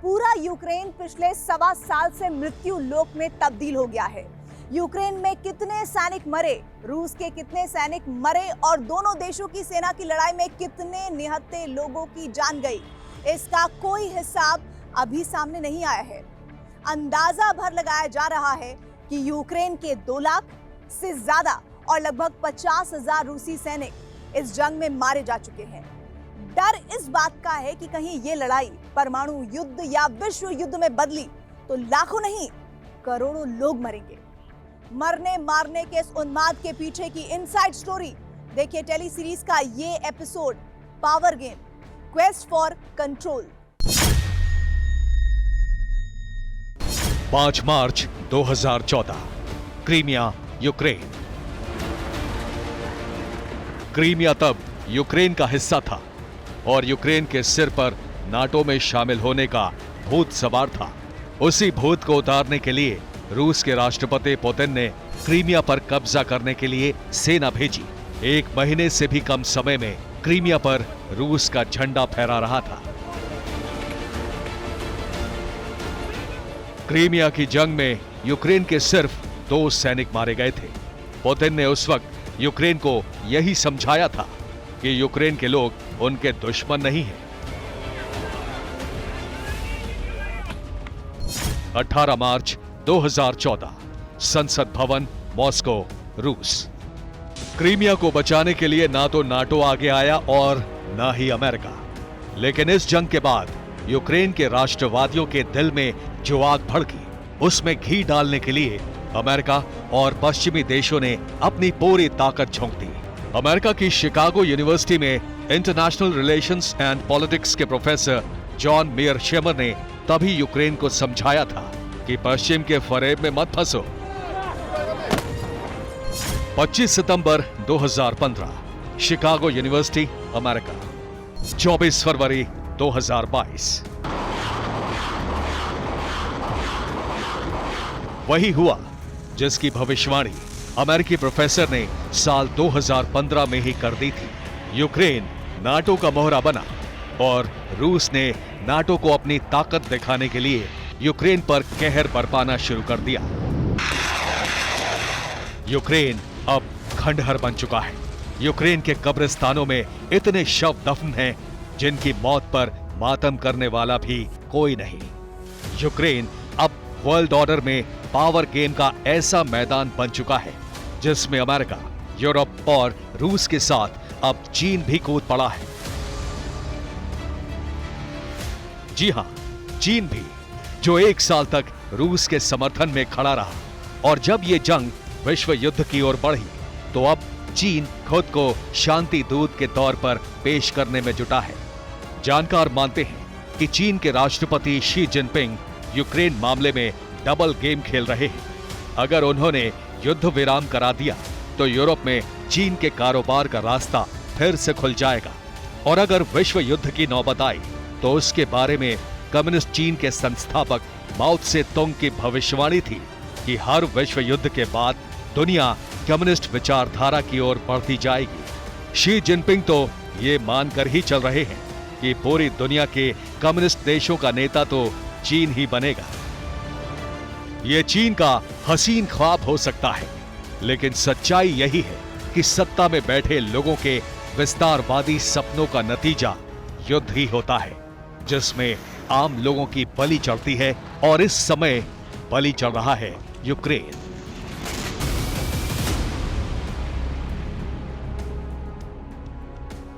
पूरा यूक्रेन पिछले 1.25 साल से मृत्यु लोक में तब्दील हो गया है। यूक्रेन में कितने सैनिक मरे, रूस के कितने सैनिक मरे और दोनों देशों की सेना की लड़ाई में कितने निहत्थे लोगों की जान गई, इसका कोई हिसाब अभी सामने नहीं आया है। अंदाजा भर लगाया जा रहा है कि यूक्रेन के 2 लाख से ज्यादा और लगभग 50,000 रूसी सैनिक इस जंग में मारे जा चुके हैं। डर इस बात का है कि कहीं ये लड़ाई परमाणु युद्ध या विश्व युद्ध में बदली तो लाखों नहीं करोड़ों लोग मरेंगे। मरने मारने के इस उन्माद के पीछे की इनसाइड स्टोरी देखिए टेली सीरीज का ये episode power game quest for control. 5 March 2014 Crimea, Ukraine. Crimea तब यूक्रेन का हिस्सा था और यूक्रेन के सिर पर नाटो में शामिल होने का भूत सवार था। उसी भूत को उतारने के लिए रूस के राष्ट्रपति पुतिन ने क्रीमिया पर कब्जा करने के लिए सेना भेजी। 1 महीने से भी कम समय में क्रीमिया पर रूस का झंडा फहरा रहा था। क्रीमिया की जंग में यूक्रेन के सिर्फ 2 सैनिक मारे गए थे। पुतिन ने उस वक्त यूक्रेन को यही समझाया था कि यूक्रेन के लोग उनके दुश्मन नहीं हैं। 18 मार्च 2014 संसद भवन, मॉस्को, रूस। क्रीमिया को बचाने के लिए ना तो नाटो आगे आया और ना ही अमेरिका। लेकिन इस जंग के बाद यूक्रेन के राष्ट्रवादियों के दिल में जो आग भड़की, उसमें घी डालने के लिए अमेरिका और पश्चिमी देशों ने अपनी पूरी ताकत झोंक दी। अमेरिका की शिकागो यूनिवर्सिटी में इंटरनेशनल रिलेशंस एंड पॉलिटिक्स के प्रोफेसर जॉन मेयरशेमर ने तभी यूक्रेन को समझाया था कि पश्चिम के फरेब में मत फंसो। 25 सितंबर 2015 शिकागो यूनिवर्सिटी, अमेरिका। 24 फरवरी 2022 वही हुआ जिसकी भविष्यवाणी अमेरिकी प्रोफेसर ने साल 2015 में ही कर दी थी। यूक्रेन नाटो का मोहरा बना और रूस ने नाटो को अपनी ताकत दिखाने के लिए यूक्रेन पर कहर बरपाना शुरू कर दिया। यूक्रेन अब खंडहर बन चुका है। यूक्रेन के कब्रिस्तानों में इतने शव दफन हैं जिनकी मौत पर मातम करने वाला भी कोई नहीं। यूक्रेन अब वर्ल्ड ऑर्डर में पावर गेम का ऐसा मैदान बन चुका है जिसमें अमेरिका, यूरोप और रूस के साथ अब चीन भी कूद पड़ा है। जी हां, चीन भी, जो 1 साल तक रूस के समर्थन में खड़ा रहा। और जब यह जंग विश्व युद्ध की ओर बढ़ी तो अब चीन खुद को शांति दूत के तौर पर पेश करने में जुटा है। जानकार मानते हैं कि चीन के राष्ट्रपति शी जिनपिंग यूक्रेन मामले में डबल गेम खेल रहे हैं। अगर उन्होंने युद्ध विराम करा दिया तो यूरोप में चीन के कारोबार का रास्ता फिर से खुल जाएगा। और अगर विश्व युद्ध की नौबत आई तो उसके बारे में कम्युनिस्ट चीन के संस्थापक माओ त्से तुंग की भविष्यवाणी थी कि हर विश्व युद्ध के बाद दुनिया कम्युनिस्ट विचारधारा की ओर बढ़ती जाएगी। शी जिनपिंग तो ये मानकर ही चल रहे हैं कि पूरी दुनिया के कम्युनिस्ट देशों का नेता तो चीन ही बनेगा। ये चीन का हसीन ख्वाब हो सकता है, लेकिन सच्चाई यही है कि सत्ता में बैठे लोगों के विस्तारवादी सपनों का नतीजा युद्ध ही होता है, जिसमें आम लोगों की बलि चढ़ती है। और इस समय बलि चढ़ रहा है यूक्रेन।